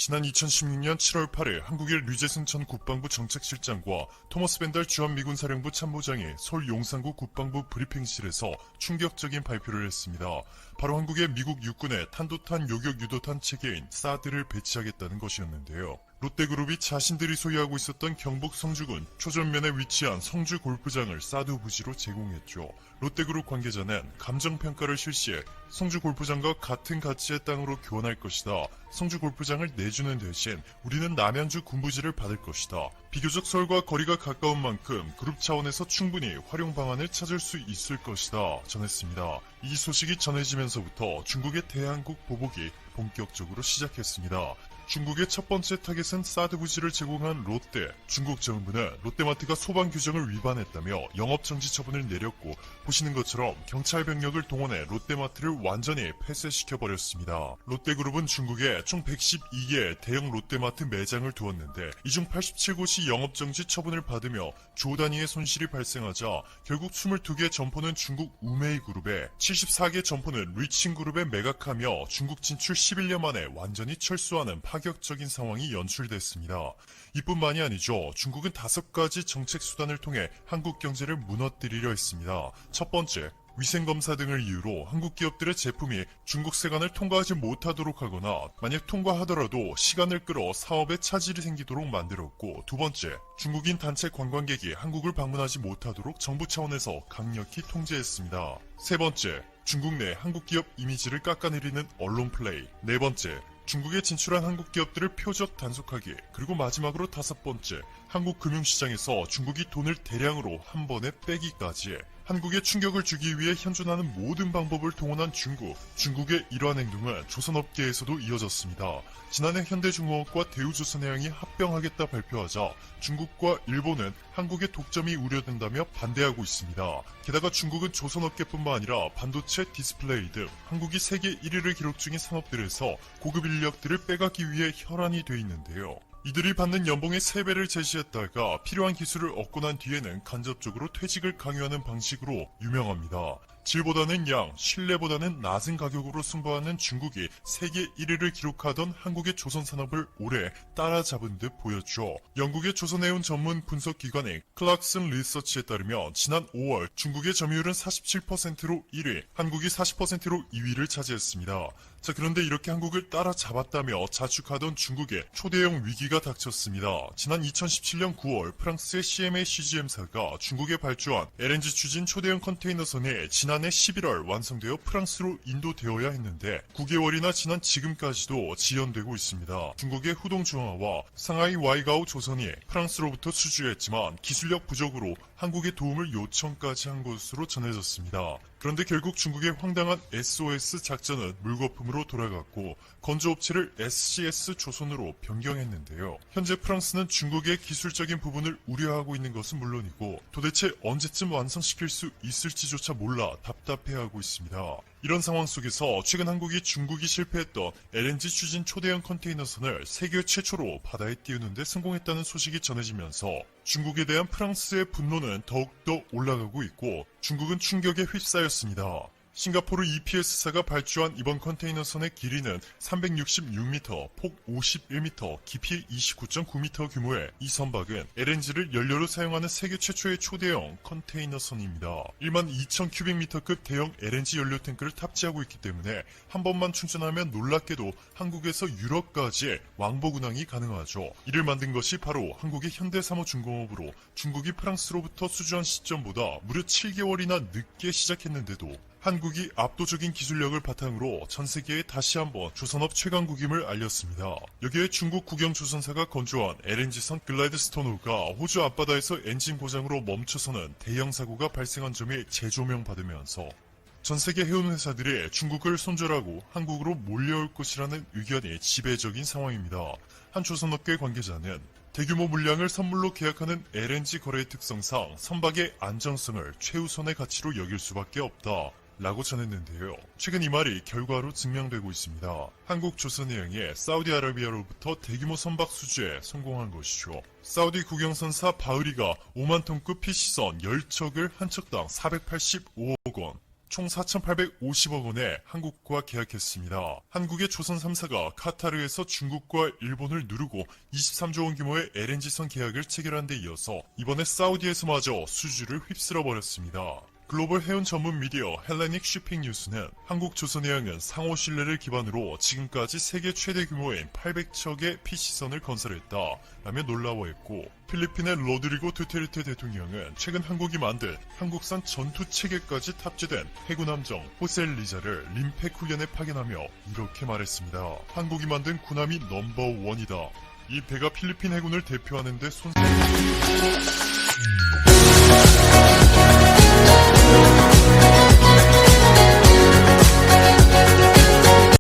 지난 2016년 7월 8일 한국의 류재승 전 국방부 정책실장과 토머스 벤달 주한미군 사령부 참모장이 서울 용산구 국방부 브리핑실에서 충격적인 발표를 했습니다. 바로 한국의 미국 육군의 탄도탄 요격 유도탄 체계인 사드를 배치하겠다는 것이었는데요. 롯데그룹이 자신들이 소유하고 있었던 경북 성주군 초전면에 위치한 성주 골프장을 사드 부지로 제공했죠. 롯데그룹 관계자는 감정평가를 실시해 성주 골프장과 같은 가치의 땅으로 교환할 것이다. 성주 골프장을 내주는 대신 우리는 남양주 군부지를 받을 것이다. 비교적 서울과 거리가 가까운 만큼 그룹 차원에서 충분히 활용 방안을 찾을 수 있을 것이다 전했습니다. 이 소식이 전해지면서부터 중국의 대한국 보복이 본격적으로 시작했습니다. 중국의 첫 번째 타겟은 사드 부지를 제공한 롯데. 중국 정부는 롯데마트가 소방 규정을 위반했다며 영업정지 처분을 내렸고, 보시는 것처럼 경찰 병력을 동원해 롯데마트를 완전히 폐쇄시켜버렸습니다. 롯데그룹은 중국에 총 112개 대형 롯데마트 매장을 두었는데 이 중 87곳이 영업정지 처분을 받으며 조 단위의 손실이 발생하자 결국 22개 점포는 중국 우메이 그룹에, 74개 점포는 리칭 그룹에 매각하며 중국 진출 11년 만에 완전히 철수하는 파격적인 상황이 연출됐습니다. 이뿐만이 아니죠. 중국은 5가지 정책 수단을 통해 한국 경제를 무너뜨리려 했습니다. 첫 번째, 위생검사 등을 이유로 한국 기업들의 제품이 중국 세관을 통과하지 못하도록 하거나 만약 통과하더라도 시간을 끌어 사업에 차질이 생기도록 만들었고, 두 번째, 중국인 단체 관광객이 한국을 방문하지 못하도록 정부 차원에서 강력히 통제했습니다. 세 번째, 중국 내 한국 기업 이미지를 깎아내리는 언론 플레이. 네 번째, 중국에 진출한 한국 기업들을 표적 단속하기. 그리고 마지막으로 5번째, 한국 금융시장에서 중국이 돈을 대량으로 한 번에 빼기까지. 한국에 충격을 주기 위해 현존하는 모든 방법을 동원한 중국의 이러한 행동은 조선업계에서도 이어졌습니다. 지난해 현대중공업과 대우조선해양이 합병하겠다 발표하자 중국과 일본은 한국의 독점이 우려된다며 반대하고 있습니다. 게다가 중국은 조선업계뿐만 아니라 반도체, 디스플레이 등 한국이 세계 1위를 기록 중인 산업들에서 고급 인력들을 빼가기 위해 혈안이 돼 있는데요. 이들이 받는 연봉의 3배를 제시했다가 필요한 기술을 얻고 난 뒤에는 간접적으로 퇴직을 강요하는 방식으로 유명합니다. 질보다는 양, 신뢰보다는 낮은 가격으로 승부하는 중국이 세계 1위를 기록하던 한국의 조선산업을 오래 따라잡은 듯 보였죠. 영국의 조선해운 전문 분석기관인 클락슨 리서치에 따르면 지난 5월 중국의 점유율은 47%로 1위, 한국이 40%로 2위를 차지했습니다. 자, 그런데 이렇게 한국을 따라잡았다며 자축하던 중국에 초대형 위기가 닥쳤습니다. 지난 2017년 9월 프랑스의 CMA CGM사가 중국에 발주한 LNG 추진 초대형 컨테이너선이 지난해 11월 완성되어 프랑스로 인도되어야 했는데 9개월이나 지난 지금까지도 지연되고 있습니다. 중국의 후동중화와 상하이 와이가오 조선이 프랑스로부터 수주했지만 기술력 부족으로 한국의 도움을 요청까지 한 것으로 전해졌습니다. 그런데 결국 중국의 황당한 SOS 작전은 물거품으로 돌아갔고 건조업체를 SCS 조선으로 변경했는데요. 현재 프랑스는 중국의 기술적인 부분을 우려하고 있는 것은 물론이고 도대체 언제쯤 완성시킬 수 있을지조차 몰라 답답해하고 있습니다. 이런 상황 속에서 최근 한국이 중국이 실패했던 LNG 추진 초대형 컨테이너선을 세계 최초로 바다에 띄우는 데 성공했다는 소식이 전해지면서 중국에 대한 프랑스의 분노는 더욱더 올라가고 있고 중국은 충격에 휩싸였습니다. 싱가포르 EPS사가 발주한 이번 컨테이너선의 길이는 366m, 폭 51m, 깊이 29.9m 규모의 이 선박은 LNG를 연료로 사용하는 세계 최초의 초대형 컨테이너선입니다. 12,000큐빅미터급 대형 LNG 연료 탱크를 탑재하고 있기 때문에 한 번만 충전하면 놀랍게도 한국에서 유럽까지 왕복 운항이 가능하죠. 이를 만든 것이 바로 한국의 현대사무중공업으로 중국이 프랑스로부터 수주한 시점보다 무려 7개월이나 늦게 시작했는데도 한국이 압도적인 기술력을 바탕으로 전 세계에 다시 한번 조선업 최강국임을 알렸습니다. 여기에 중국 국영조선사가 건조한 LNG선 글라이드스톤호가 호주 앞바다에서 엔진 고장으로 멈춰서는 대형 사고가 발생한 점에 재조명받으면서 전 세계 해운 회사들이 중국을 손절하고 한국으로 몰려올 것이라는 의견이 지배적인 상황입니다. 한 조선업계 관계자는 대규모 물량을 선물로 계약하는 LNG 거래의 특성상 선박의 안정성을 최우선의 가치로 여길 수밖에 없다 라고 전했는데요. 최근 이 말이 결과로 증명되고 있습니다. 한국조선해양이 사우디아라비아로부터 대규모 선박 수주에 성공한 것이죠. 사우디 국영선사 바흐리가 5만 톤급 PC선 10척을 한 척당 485억 원, 총 4,850억 원에 한국과 계약했습니다. 한국의 조선 3사가 카타르에서 중국과 일본을 누르고 23조 원 규모의 LNG선 계약을 체결한 데 이어서 이번에 사우디에서마저 수주를 휩쓸어 버렸습니다. 글로벌 해운 전문 미디어 헬레닉 쇼핑 뉴스는 한국 조선해양은 상호 신뢰를 기반으로 지금까지 세계 최대 규모인 800척의 PC선을 건설했다 라며 놀라워했고, 필리핀의 로드리고 두테르테 대통령은 최근 한국이 만든 한국산 전투 체계까지 탑재된 해군 함정 호셀리자를 림팩 훈련에 파견하며 이렇게 말했습니다. 한국이 만든 군함이 넘버원이다. 이 배가 필리핀 해군을 대표하는 데